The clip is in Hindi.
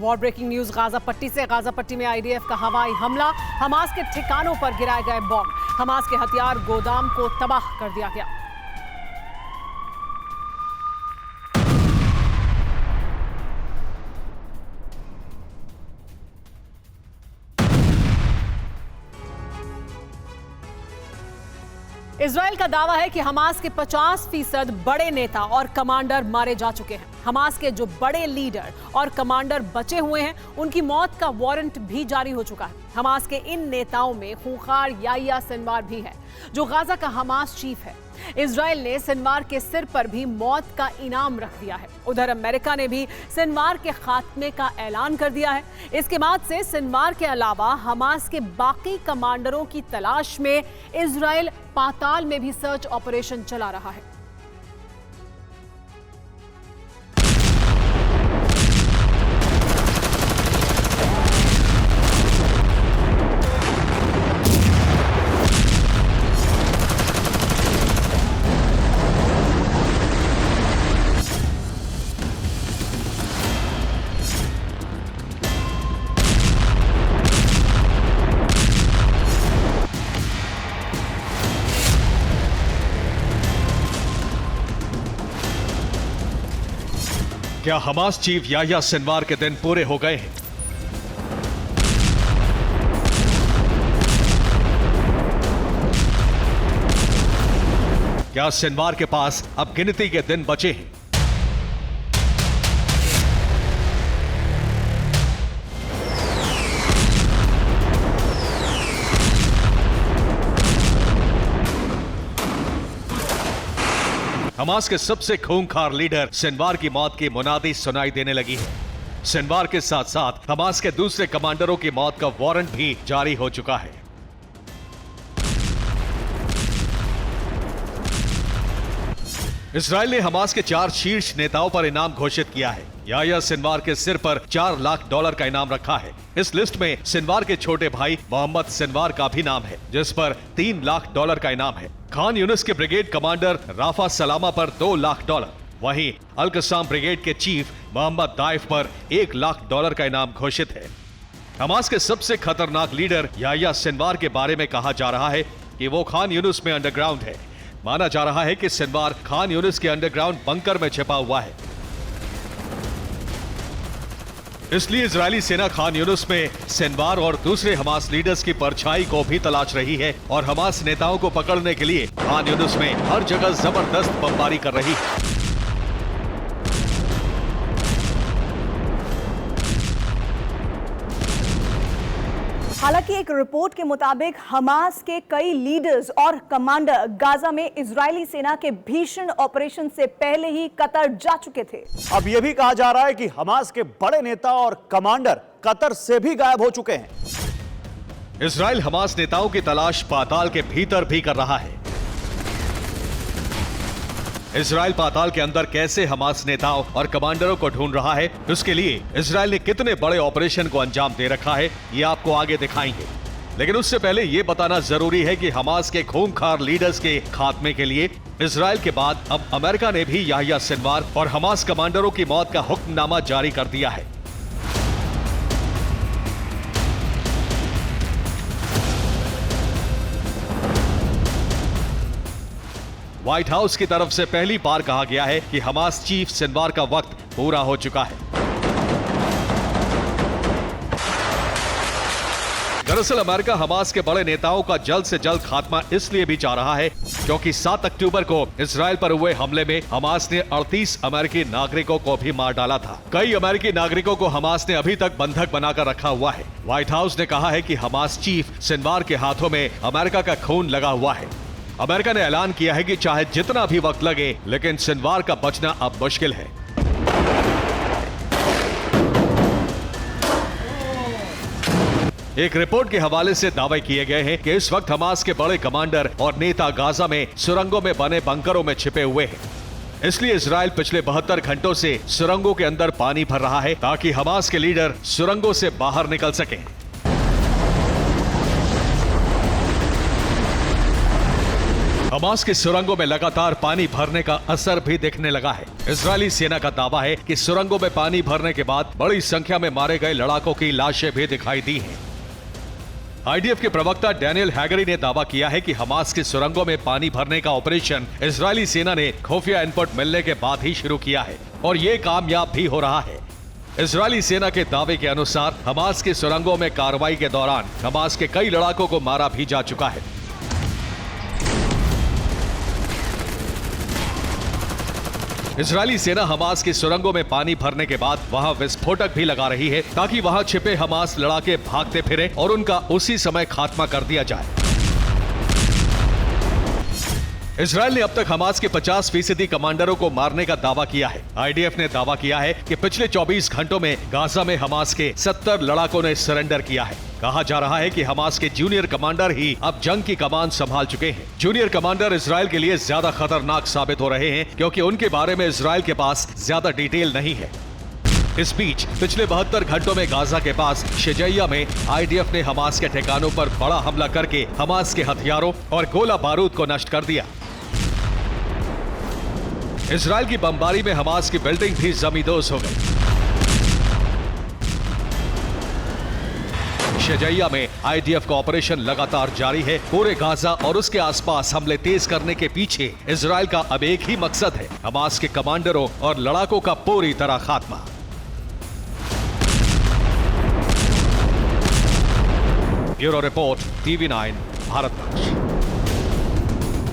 वॉर ब्रेकिंग न्यूज गाजा पट्टी से। गाजा पट्टी में आईडीएफ का हवाई हमला, हमास के ठिकानों पर गिराए गए बॉम्ब, हमास के हथियार गोदाम को तबाह कर दिया गया। इजराइल का दावा है कि हमास के 50% बड़े नेता और कमांडर मारे जा चुके हैं। हमास के जो बड़े लीडर और कमांडर बचे हुए हैं, उनकी मौत का वारंट भी जारी हो चुका है। हमास के इन नेताओं में खूंखार याह्या सिनवार भी है, जो गाजा का हमास चीफ है। इजराइल ने सिनवार के सिर पर भी मौत का इनाम रख दिया है। उधर अमेरिका ने भी सिनवार के खात्मे का ऐलान कर दिया है। इसके बाद से सिनवार के अलावा हमास के बाकी कमांडरों की तलाश में इजराइल पाताल में भी सर्च ऑपरेशन चला रहा है। क्या हमास चीफ याह्या सिनवार के दिन पूरे हो गए हैं? क्या सिनवार के पास अब गिनती के दिन बचे हैं? हमास के सबसे खूंखार लीडर सिनवार की मौत की मुनादी सुनाई देने लगी है। सिनवार के साथ साथ हमास के दूसरे कमांडरों की मौत का वारंट भी जारी हो चुका है। इजराइल ने हमास के 4 शीर्ष नेताओं पर इनाम घोषित किया है। याह्या सिनवार के सिर पर $4 लाख का इनाम रखा है। इस लिस्ट में सिनवार के छोटे भाई मोहम्मद सिनवार का भी नाम है, जिस पर $3 लाख का इनाम है। खान यूनिस के ब्रिगेड कमांडर राफा सलामा पर $2 लाख, वहीं अल कसाम ब्रिगेड के चीफ मोहम्मद दाइफ पर $1 लाख का इनाम घोषित है। हमास के सबसे खतरनाक लीडर याह्या सिनवार के बारे में कहा जा रहा है कि वो खान यूनिस में अंडरग्राउंड है। माना जा रहा है कि सिनवार खान यूनिस के अंडरग्राउंड बंकर में छिपा हुआ है। इसलिए इजरायली सेना खान यूनिस में सिनवार और दूसरे हमास लीडर्स की परछाई को भी तलाश रही है और हमास नेताओं को पकड़ने के लिए खान यूनिस में हर जगह जबरदस्त बमबारी कर रही है। हालांकि एक रिपोर्ट के मुताबिक हमास के कई लीडर्स और कमांडर गाजा में इजरायली सेना के भीषण ऑपरेशन से पहले ही कतर जा चुके थे। अब यह भी कहा जा रहा है कि हमास के बड़े नेता और कमांडर कतर से भी गायब हो चुके हैं। इजराइल हमास नेताओं की तलाश पाताल के भीतर भी कर रहा है। इजराइल पाताल के अंदर कैसे हमास नेताओं और कमांडरों को ढूंढ रहा है, उसके लिए इजराइल ने कितने बड़े ऑपरेशन को अंजाम दे रखा है, ये आपको आगे दिखाएंगे। लेकिन उससे पहले ये बताना जरूरी है कि हमास के खूंखार लीडर्स के खात्मे के लिए इजराइल के बाद अब अमेरिका ने भी याह्या सिनवार और हमास कमांडरों की मौत का हुक्मनामा जारी कर दिया है। व्हाइट हाउस की तरफ से पहली बार कहा गया है कि हमास चीफ सिनवार का वक्त पूरा हो चुका है। दरअसल अमेरिका हमास के बड़े नेताओं का जल्द से जल्द खात्मा इसलिए भी चाह रहा है क्योंकि 7 अक्टूबर को इजराइल पर हुए हमले में हमास ने 38 अमेरिकी नागरिकों को भी मार डाला था। कई अमेरिकी नागरिकों को हमास ने अभी तक बंधक बनाकर रखा हुआ है। व्हाइट हाउस ने कहा है कि हमास चीफ सिनवार के हाथों में अमेरिका का खून लगा हुआ है। अमेरिका ने ऐलान किया है कि चाहे जितना भी वक्त लगे, लेकिन सिनवार का बचना अब मुश्किल है। एक रिपोर्ट के हवाले से दावे किए गए हैं कि इस वक्त हमास के बड़े कमांडर और नेता गाजा में सुरंगों में बने बंकरों में छिपे हुए हैं। इसलिए इजराइल पिछले 72 घंटों से सुरंगों के अंदर पानी भर रहा है ताकि हमास के लीडर सुरंगों से बाहर निकल सकें। हमास की सुरंगों में लगातार पानी भरने का असर भी दिखने लगा है। इजरायली सेना का दावा है कि सुरंगों में पानी भरने के बाद बड़ी संख्या में मारे गए लड़ाकों की लाशें भी दिखाई दी हैं। आईडीएफ के प्रवक्ता डैनियल हैगरी ने दावा किया है कि हमास की सुरंगों में पानी भरने का ऑपरेशन इजरायली सेना ने खुफिया इनपुट मिलने के बाद ही शुरू किया है और ये कामयाब भी हो रहा है। इजरायली सेना के दावे के अनुसार हमास की सुरंगों में कार्रवाई के दौरान हमास के कई लड़ाकों को मारा भी जा चुका है। इजरायली सेना हमास की सुरंगों में पानी भरने के बाद वहां विस्फोटक भी लगा रही है ताकि वहां छिपे हमास लड़ाके भागते फिरे और उनका उसी समय खात्मा कर दिया जाए। इजरायल ने अब तक हमास के 50% कमांडरों को मारने का दावा किया है। आईडीएफ ने दावा किया है कि पिछले 24 घंटों में गाजा में हमास के 70 लड़ाकों ने सरेंडर किया है। कहा जा रहा है कि हमास के जूनियर कमांडर ही अब जंग की कमान संभाल चुके हैं। जूनियर कमांडर इजरायल के लिए ज्यादा खतरनाक साबित हो रहे हैं क्योंकि उनके बारे में इजरायल के पास ज्यादा डिटेल नहीं है। इस बीच पिछले 72 घंटों में गाजा के पास शेजैया में आईडीएफ ने हमास के ठिकानों पर बड़ा हमला करके हमास के हथियारों और गोला बारूद को नष्ट कर दिया। इजरायल की बमबारी में हमास की बिल्डिंग भी जमींदोज हो गई। शेजैया में आईडीएफ का ऑपरेशन लगातार जारी है। पूरे गाजा और उसके आसपास हमले तेज करने के पीछे इजरायल का अब एक ही मकसद है, हमास के कमांडरों और लड़ाकों का पूरी तरह खात्मा। Bureau report, TV9 Bharatvarsh.